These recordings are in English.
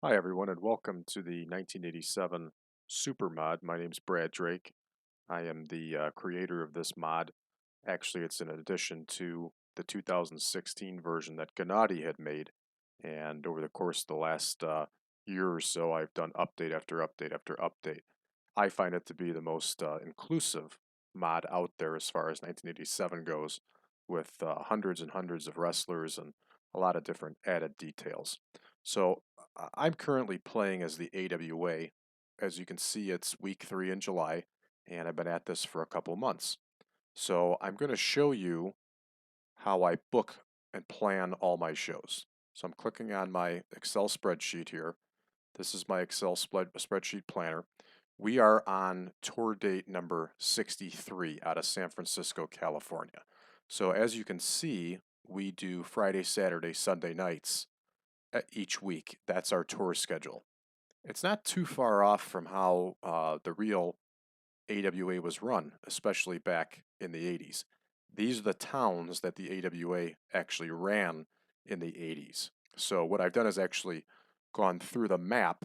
Hi everyone and welcome to the 1987 Super Mod. My name's Brad Drake. I am the creator of this mod. Actually, it's in addition to the 2016 version that Gennady had made. And over the course of the last year or so, I've done update after update after update. I find it to be the most inclusive mod out there as far as 1987 goes, with hundreds and hundreds of wrestlers and a lot of different added details. So I'm currently playing as the AWA. As you can see, it's week 3 in July, and I've been at this for a couple months. So I'm going to show you how I book and plan all my shows. So I'm clicking on my Excel spreadsheet here. This is my Excel spreadsheet planner. We are on tour date number 63 out of San Francisco, California. So as you can see, we do Friday, Saturday, Sunday nights each week. That's our tour schedule. It's not too far off from how the real AWA was run, especially back in the 80s. These are the towns that the AWA actually ran in the 80s. So what I've done is actually gone through the map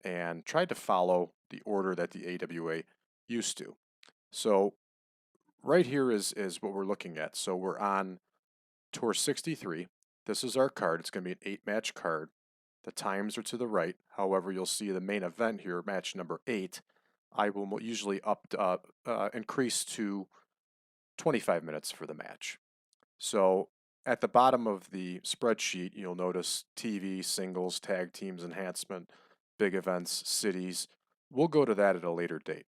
and tried to follow the order that the AWA used to. So right here is what we're looking at. So we're on Tour 63. This is our card. It's going to be an 8-match card. The times are to the right. However, you'll see the main event here, match number 8. I will usually increase to 25 minutes for the match. So at the bottom of the spreadsheet, you'll notice TV, singles, tag teams, enhancement, big events, cities. We'll go to that at a later date.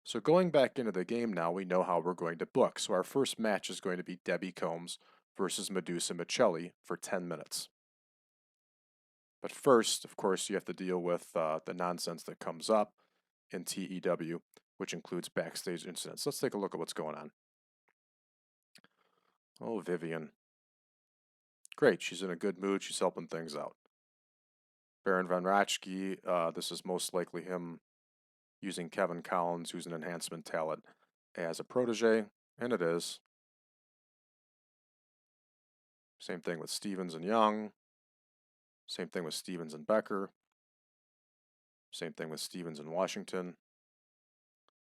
So going back into the game now, we know how we're going to book. So our first match is going to be Debbie Combs versus Medusa Michelli for 10 minutes. But first, of course, you have to deal with the nonsense that comes up in TEW, which includes Backstage Incident. So let's take a look at what's going on. Oh, Vivian. Great, she's in a good mood. She's helping things out. Baron Von Raschke, this is most likely him using Kevin Collins, who's an enhancement talent, as a protege, and it is. Same thing with Stevens and Young. Same thing with Stevens and Becker. Same thing with Stevens and Washington.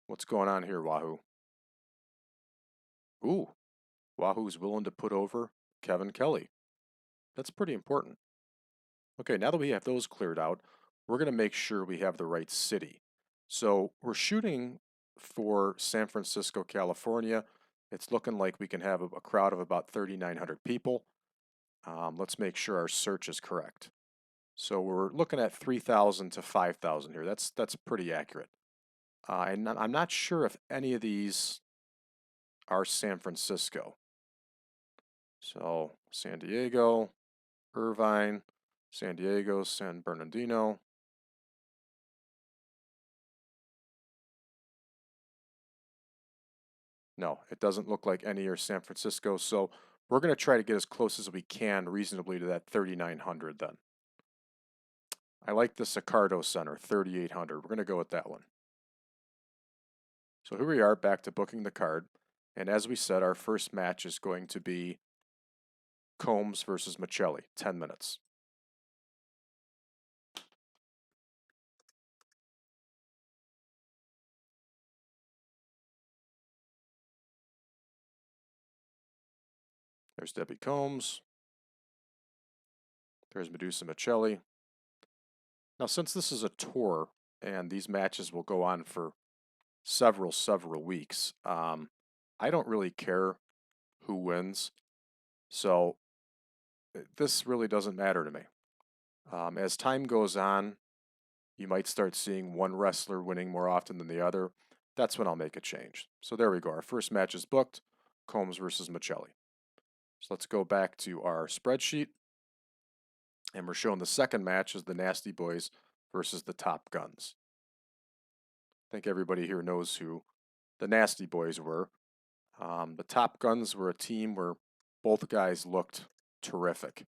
What's going on here, Wahoo? Ooh, Wahoo's willing to put over Kevin Kelly. That's pretty important. Okay, now that we have those cleared out, we're going to make sure we have the right city. So we're shooting for San Francisco, California. It's looking like we can have a crowd of about 3,900 people. Let's make sure our search is correct. So we're looking at 3,000 to 5,000 here. That's pretty accurate. And I'm not sure if any of these are San Francisco. So San Diego, Irvine, San Diego, San Bernardino. No, it doesn't look like any are San Francisco. So we're going to try to get as close as we can reasonably to that 3,900 then. I like the Sicardo Center, 3,800. We're going to go with that one. So here we are back to booking the card. And as we said, our first match is going to be Combs versus Michelli, 10 minutes. There's Debbie Combs. There's Medusa Michelli. Now, since this is a tour and these matches will go on for several weeks, I don't really care who wins. So this really doesn't matter to me. As time goes on, you might start seeing one wrestler winning more often than the other. That's when I'll make a change. So there we go. Our first match is booked, Combs versus Michelli. So let's go back to our spreadsheet. And we're showing the second match as the Nasty Boys versus the Top Guns. I think everybody here knows who the Nasty Boys were. The Top Guns were a team where both guys looked terrific,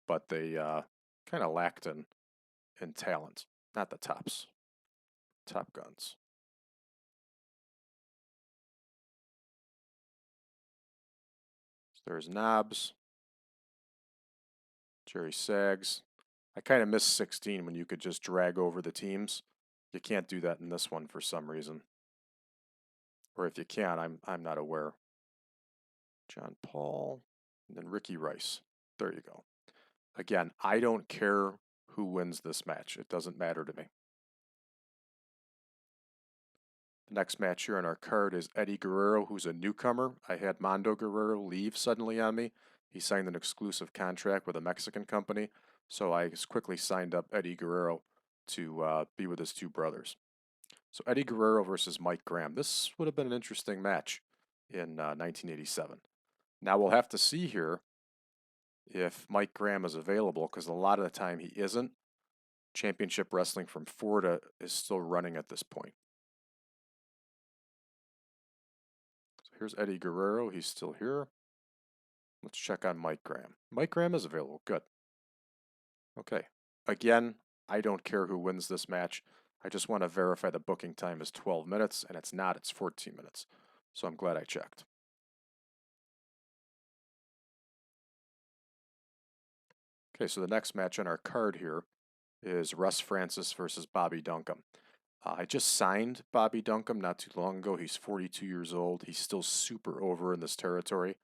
but they kind of lacked in talent. Not the Tops. Top Guns. So there's Knobs, Jerry Sags. I kind of miss 16 when you could just drag over the teams. You can't do that in this one for some reason. Or if you can, I'm not aware. John Paul, and then Ricky Rice. There you go. Again, I don't care who wins this match. It doesn't matter to me. The next match here on our card is Eddie Guerrero, who's a newcomer. I had Mondo Guerrero leave suddenly on me. He signed an exclusive contract with a Mexican company, so I quickly signed up Eddie Guerrero to be with his two brothers. So Eddie Guerrero versus Mike Graham. This would have been an interesting match in 1987. Now we'll have to see here if Mike Graham is available, because a lot of the time he isn't. Championship Wrestling from Florida is still running at this point. So here's Eddie Guerrero. He's still here. Let's check on Mike Graham. Mike Graham is available. Good. Okay. Again, I don't care who wins this match. I just want to verify the booking time is 12 minutes, and it's not. It's 14 minutes. So I'm glad I checked. Okay, so the next match on our card here is Russ Francis versus Bobby Duncum. I just signed Bobby Duncum not too long ago. He's 42 years old. He's still super over in this territory.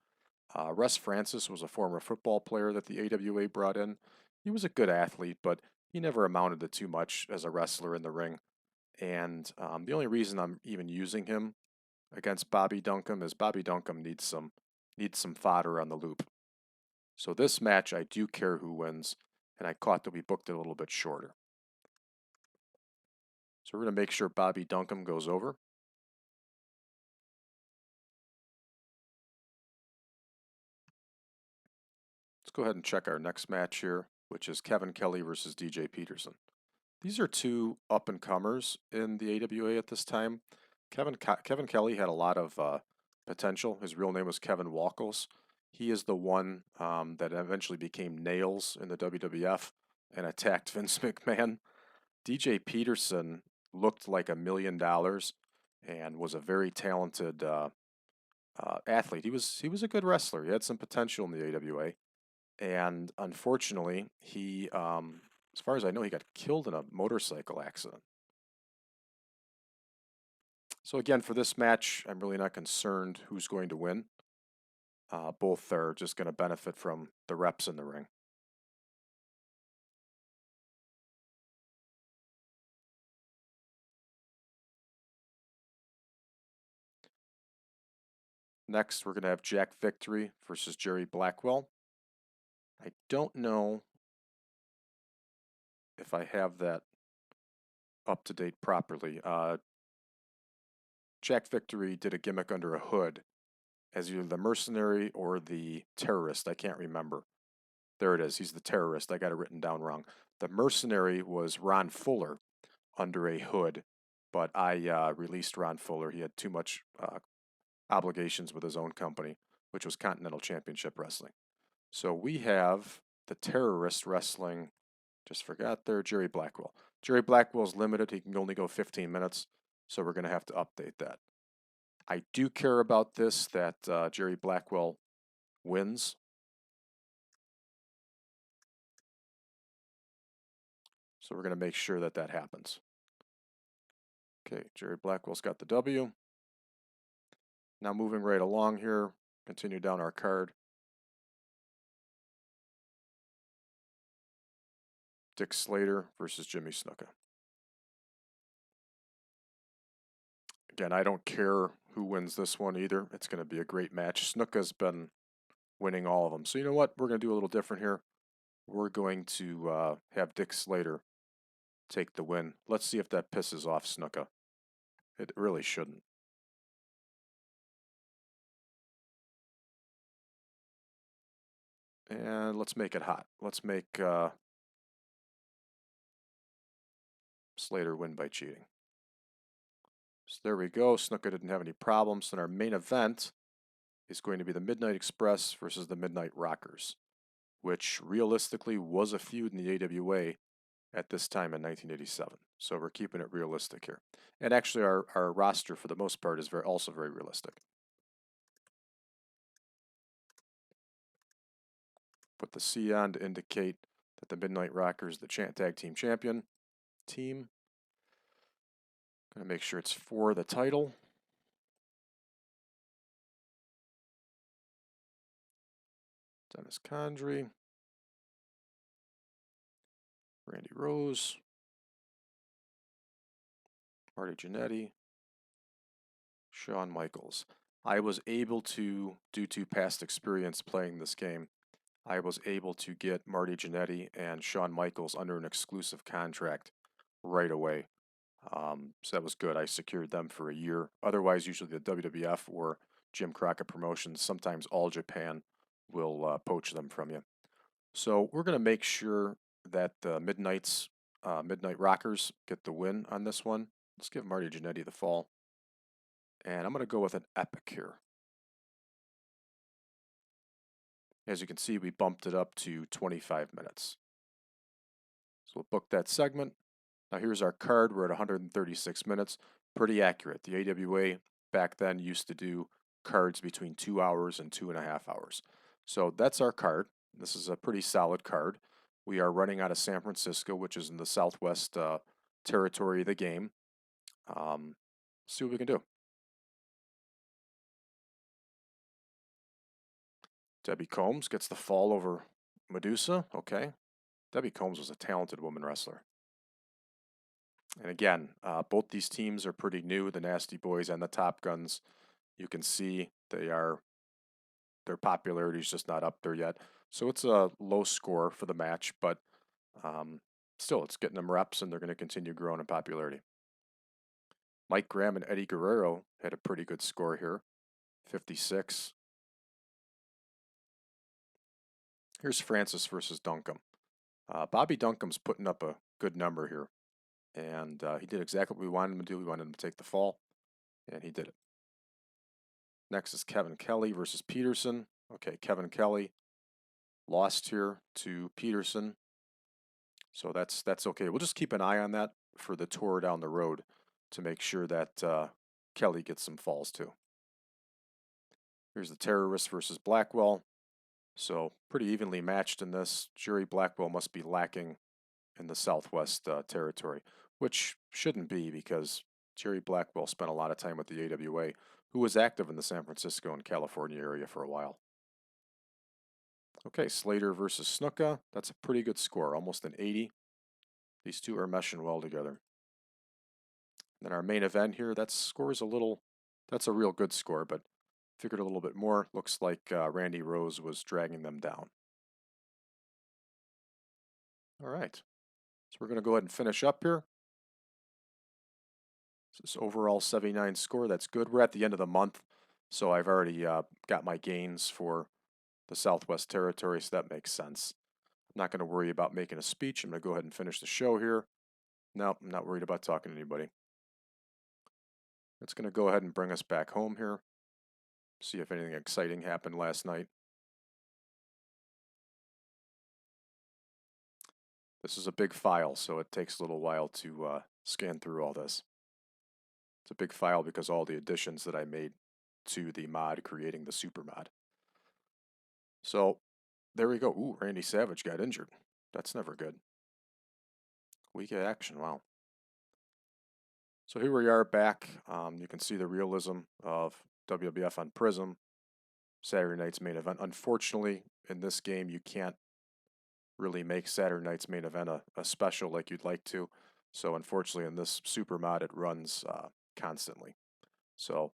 Russ Francis was a former football player that the AWA brought in. He was a good athlete, but he never amounted to too much as a wrestler in the ring. And the only reason I'm even using him against Bobby Duncum is Bobby Duncum needs some fodder on the loop. So this match, I do care who wins, and I caught that we booked it a little bit shorter. So we're going to make sure Bobby Duncum goes over. Let's go ahead and check our next match here, which is Kevin Kelly versus DJ Peterson. These are two up-and-comers in the AWA at this time. Kevin Kelly had a lot of potential. His real name was Kevin Walkles. He is the one that eventually became Nails in the WWF and attacked Vince McMahon. DJ Peterson looked like $1 million and was a very talented athlete. He was a good wrestler. He had some potential in the AWA, and unfortunately, he, as far as I know, he got killed in a motorcycle accident. So again, for this match, I'm really not concerned who's going to win. Both are just going to benefit from the reps in the ring. Next, we're going to have Jack Victory versus Jerry Blackwell. I don't know if I have that up to date properly. Jack Victory did a gimmick under a hood as either the mercenary or the terrorist. I can't remember. There it is. He's the terrorist. I got it written down wrong. The mercenary was Ron Fuller under a hood, but I released Ron Fuller. He had too much obligations with his own company, which was Continental Championship Wrestling. So we have the terrorist wrestling, just forgot there, Jerry Blackwell. Jerry Blackwell's limited. He can only go 15 minutes, so we're going to have to update that. I do care about this, that Jerry Blackwell wins. So we're going to make sure that that happens. Okay, Jerry Blackwell's got the W. Now moving right along here, continue down our card. Dick Slater versus Jimmy Snuka. Again, I don't care who wins this one either. It's going to be a great match. Snuka's been winning all of them. So you know what? We're going to do a little different here. We're going to have Dick Slater take the win. Let's see if that pisses off Snuka. It really shouldn't. And let's make it hot. Let's make Slater win by cheating. So there we go. Snuka didn't have any problems. And our main event is going to be the Midnight Express versus the Midnight Rockers, which realistically was a feud in the AWA at this time in 1987. So we're keeping it realistic here. And actually our roster for the most part is also very realistic. Put the C on to indicate that the Midnight Rockers, the tag team champion team. Gonna make sure it's for the title. Dennis Condrey, Randy Rose, Marty Jannetty, Shawn Michaels. I was able to, due to past experience playing this game, I was able to get Marty Jannetty and Shawn Michaels under an exclusive contract right away. So that was good. I secured them for a year. Otherwise, usually the WWF or Jim Crockett Promotions, sometimes All Japan, will poach them from you. So we're going to make sure that the Midnight Rockers get the win on this one. Let's give Marty Jannetty the fall. And I'm going to go with an epic here. As you can see, we bumped it up to 25 minutes. So we'll book that segment. Now here's our card. We're at 136 minutes. Pretty accurate. The AWA back then used to do cards between 2 hours and 2.5 hours. So that's our card. This is a pretty solid card. We are running out of San Francisco, which is in the southwest territory of the game. See what we can do. Debbie Combs gets the fall over Medusa. Okay. Debbie Combs was a talented woman wrestler. And again, both these teams are pretty new, the Nasty Boys and the Top Guns. You can see their popularity is just not up there yet. So it's a low score for the match, but still, it's getting them reps, and they're going to continue growing in popularity. Mike Graham and Eddie Guerrero had a pretty good score here, 56. Here's Francis versus Duncombe. Bobby Duncombe's putting up a good number here, and he did exactly what we wanted him to do. We wanted him to take the fall, and he did it. Next is Kevin Kelly versus Peterson. Okay, Kevin Kelly lost here to Peterson, so that's okay. We'll just keep an eye on that for the tour down the road to make sure that Kelly gets some falls too. Here's the Terrorist versus Blackwell. So pretty evenly matched in this. Jerry Blackwell must be lacking in the Southwest territory, which shouldn't be because Jerry Blackwell spent a lot of time with the AWA, who was active in the San Francisco and California area for a while. Okay, Slater versus Snuka. That's a pretty good score, almost an 80. These two are meshing well together. Then our main event here, that score is that's a real good score, but figured a little bit more. Looks like Randy Rose was dragging them down. All right, so we're going to go ahead and finish up here. This overall 79 score, that's good. We're at the end of the month, so I've already got my gains for the Southwest Territory, so that makes sense. I'm not going to worry about making a speech. I'm going to go ahead and finish the show here. No, I'm not worried about talking to anybody. It's going to go ahead and bring us back home here. See if anything exciting happened last night. This is a big file, so it takes a little while to scan through all this. It's a big file because all the additions that I made to the mod creating the super mod. So there we go. Ooh, Randy Savage got injured. That's never good. Weak action, wow. So here we are back. You can see the realism of WWF on Prism, Saturday night's main event. Unfortunately, in this game, you can't really make Saturday night's main event a special like you'd like to. So unfortunately, in this super mod, it runs constantly. So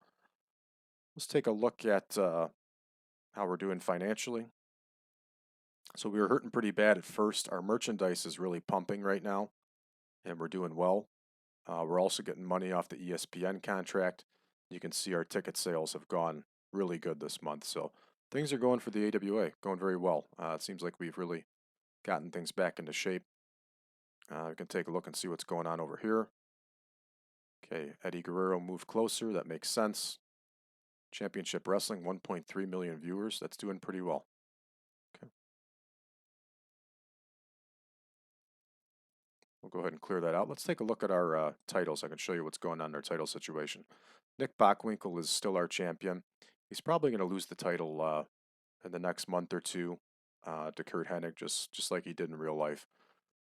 let's take a look at how we're doing financially. So we were hurting pretty bad at first. Our merchandise is really pumping right now, and we're doing well. We're also getting money off the ESPN contract. You can see our ticket sales have gone really good this month. So things are going for the AWA, going very well. It seems like we've really gotten things back into shape. We can take a look and see what's going on over here. Okay, Eddie Guerrero moved closer. That makes sense. Championship Wrestling, 1.3 million viewers. That's doing pretty well. Okay. We'll go ahead and clear that out. Let's take a look at our titles. I can show you what's going on in our title situation. Nick Bockwinkel is still our champion. He's probably going to lose the title in the next month or two. to Kurt Hennig, just like he did in real life.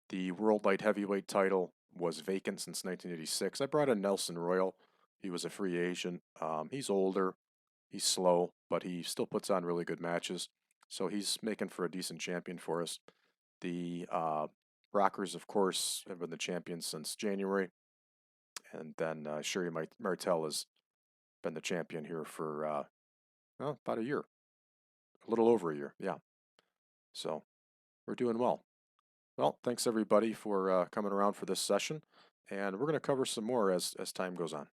The World Light Heavyweight title was vacant since 1986. I brought in Nelson Royal. He was a free agent. He's older, he's slow, but he still puts on really good matches. So he's making for a decent champion for us. The Rockers, of course, have been the champions since January. And then Sherry Martel has been the champion here for well, about a year, a little over a year. Yeah. So we're doing well. Well, thanks everybody for coming around for this session, and we're going to cover some more as time goes on.